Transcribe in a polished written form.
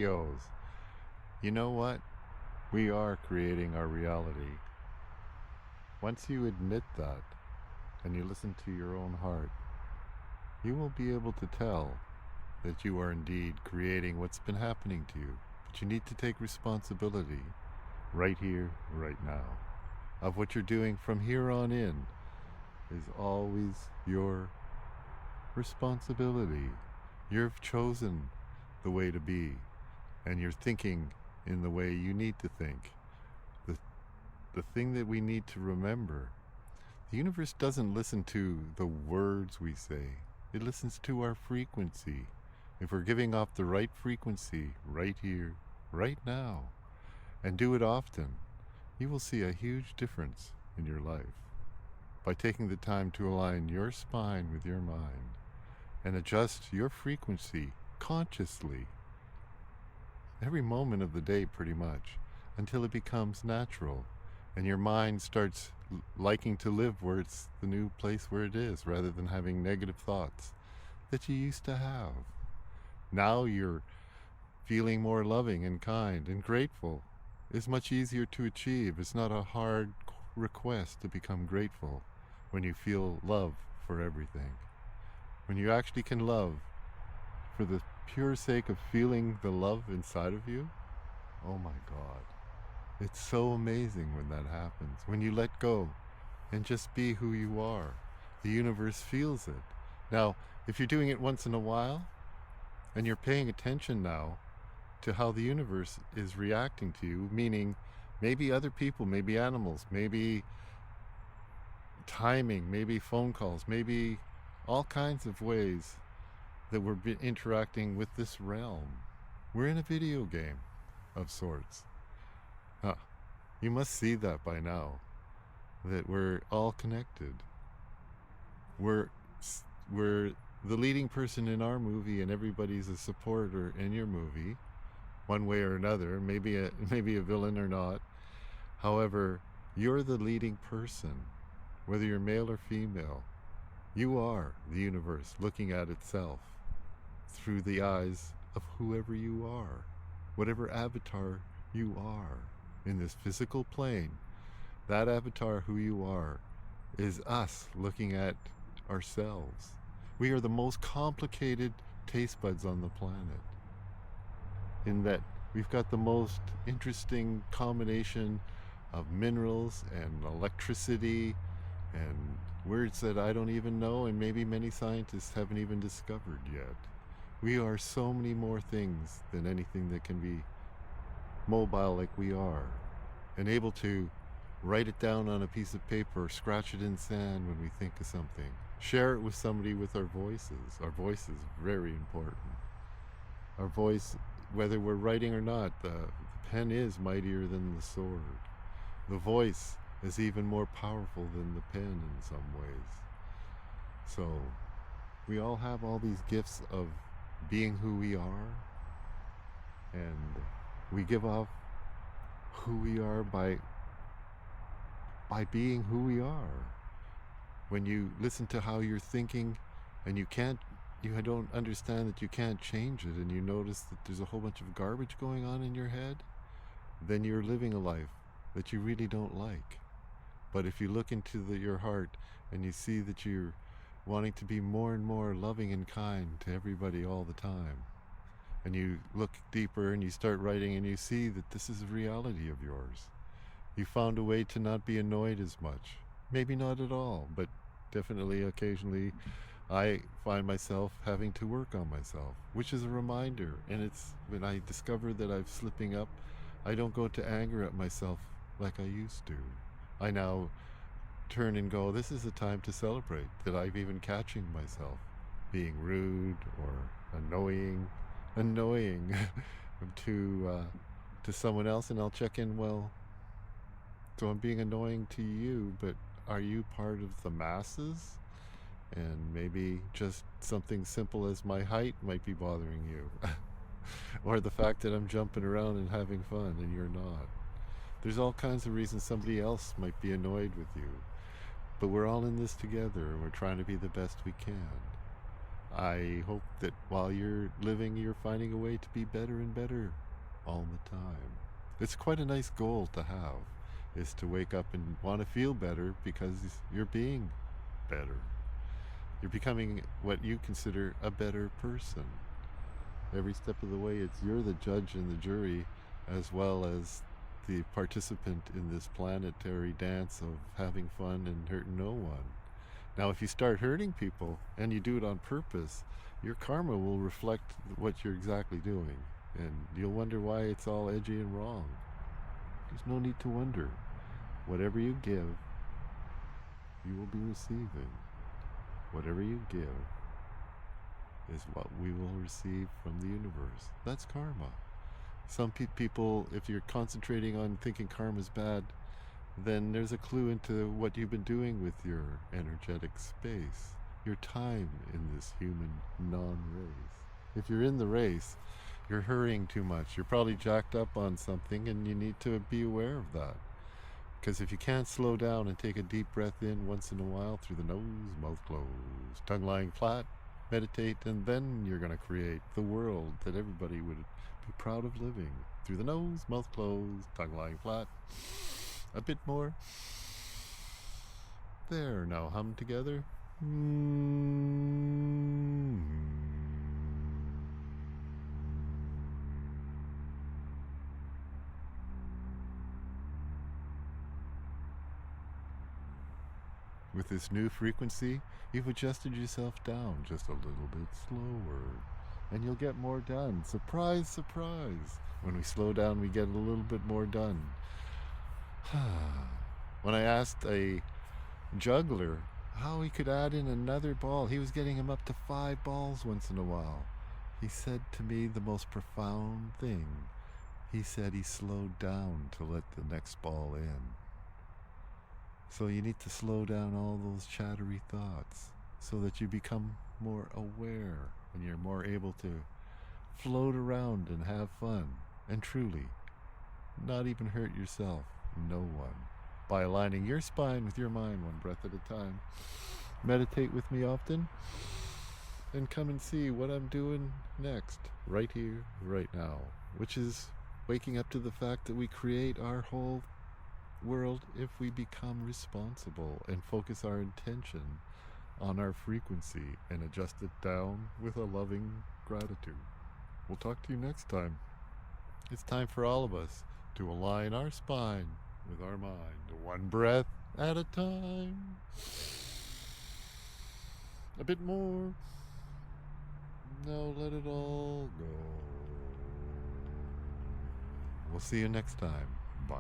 Yos. You know what? We are creating our reality. Once you admit that and you listen to your own heart, you will be able to tell that you are indeed creating what's been happening to you. But you need to take responsibility right here, right now. Of what you're doing from here on in is always your responsibility. You've chosen the way to be, and you're thinking in the way you need to think. The, the thing that we need to remember, the universe doesn't listen to the words we say, it listens to our frequency. If we're giving off the right frequency right here, right now, and do it often, you will see a huge difference in your life. By taking the time to align your spine with your mind and adjust your frequency consciously every moment of the day pretty much until it becomes natural and your mind starts liking to live where it's the new place where it is rather than having negative thoughts that you used to have. Now you're feeling more loving and kind and grateful. It's much easier to achieve. It's not a hard request to become grateful when you feel love for everything. When you actually can love for the pure sake of feeling the love inside of you, oh my God. It's so amazing when that happens. When you let go and just be who you are, the universe feels it. Now, if you're doing it once in a while, and you're paying attention now to how the universe is reacting to you, meaning maybe other people, maybe animals, maybe timing, maybe phone calls, maybe all kinds of ways that we're interacting with this realm. We're in a video game of sorts. Huh. You must see that by now, that we're all connected. We're the leading person in our movie, and everybody's a supporter in your movie, one way or another, maybe a villain or not. However, you're the leading person, whether you're male or female. You are the universe looking at itself through the eyes of whoever you are, whatever avatar you are in this physical plane. That avatar, who you are, is us looking at ourselves. We are the most complicated taste buds on the planet, in that we've got the most interesting combination of minerals and electricity and words that I don't even know, and maybe many scientists haven't even discovered yet. We are so many more things than anything that can be mobile like we are, and able to write it down on a piece of paper or scratch it in sand when we think of something. Share it with somebody with our voices. Our voice is very important. Our voice, whether we're writing or not, the pen is mightier than the sword. The voice is even more powerful than the pen in some ways. So we all have all these gifts of being who we are, and we give off who we are by being who we are. When you listen to how you're thinking and you don't understand that you can't change it, and you notice that there's a whole bunch of garbage going on in your head, then you're living a life that you really don't like. But if you look into your heart and you see that you're wanting to be more and more loving and kind to everybody all the time, and you look deeper and you start writing and you see that this is a reality of yours, you found a way to not be annoyed as much. Maybe not at all, but definitely occasionally I find myself having to work on myself, which is a reminder. And it's when I discover that I'm slipping up, I don't go to anger at myself like I used to. I now turn and go, this is a time to celebrate that I'm even catching myself being rude or annoying to someone else, and I'll check in, well, so I'm being annoying to you, but are you part of the masses? And maybe just something simple as my height might be bothering you. Or the fact that I'm jumping around and having fun and you're not. There's all kinds of reasons somebody else might be annoyed with you. But we're all in this together, and we're trying to be the best we can. I hope that while you're living, you're finding a way to be better and better all the time. It's quite a nice goal to have, is to wake up and want to feel better because you're being better. You're becoming what you consider a better person. Every step of the way, you're the judge and the jury, as well as the participant in this planetary dance of having fun and hurting no one. Now, if you start hurting people and you do it on purpose, your karma will reflect what you're exactly doing. And you'll wonder why it's all edgy and wrong. There's no need to wonder. Whatever you give, you will be receiving. Whatever you give is what we will receive from the universe. That's karma. Some people, if you're concentrating on thinking karma is bad, then there's a clue into what you've been doing with your energetic space, your time in this human non-race. If you're in the race, you're hurrying too much. You're probably jacked up on something, and you need to be aware of that. Because if you can't slow down and take a deep breath in once in a while through the nose, mouth closed, tongue lying flat, meditate, and then you're going to create the world that everybody would be proud of living. Through the nose, mouth closed, tongue lying flat. A bit more. There, now hum together. With this new frequency, you've adjusted yourself down just a little bit slower, and you'll get more done. Surprise, surprise. When we slow down, we get a little bit more done. When I asked a juggler how he could add in another ball, he was getting him up to 5 balls once in a while. He said to me the most profound thing. He said he slowed down to let the next ball in. So you need to slow down all those chattery thoughts so that you become more aware and you're more able to float around and have fun and truly not even hurt yourself, no one, by aligning your spine with your mind one breath at a time. Meditate with me often and come and see what I'm doing next, right here, right now, which is waking up to the fact that we create our whole world if we become responsible and focus our intention on our frequency and adjust it down with a loving gratitude. We'll talk to you next time. It's time for all of us to align our spine with our mind, one breath at a time. A bit more. Now let it all go. We'll see you next time.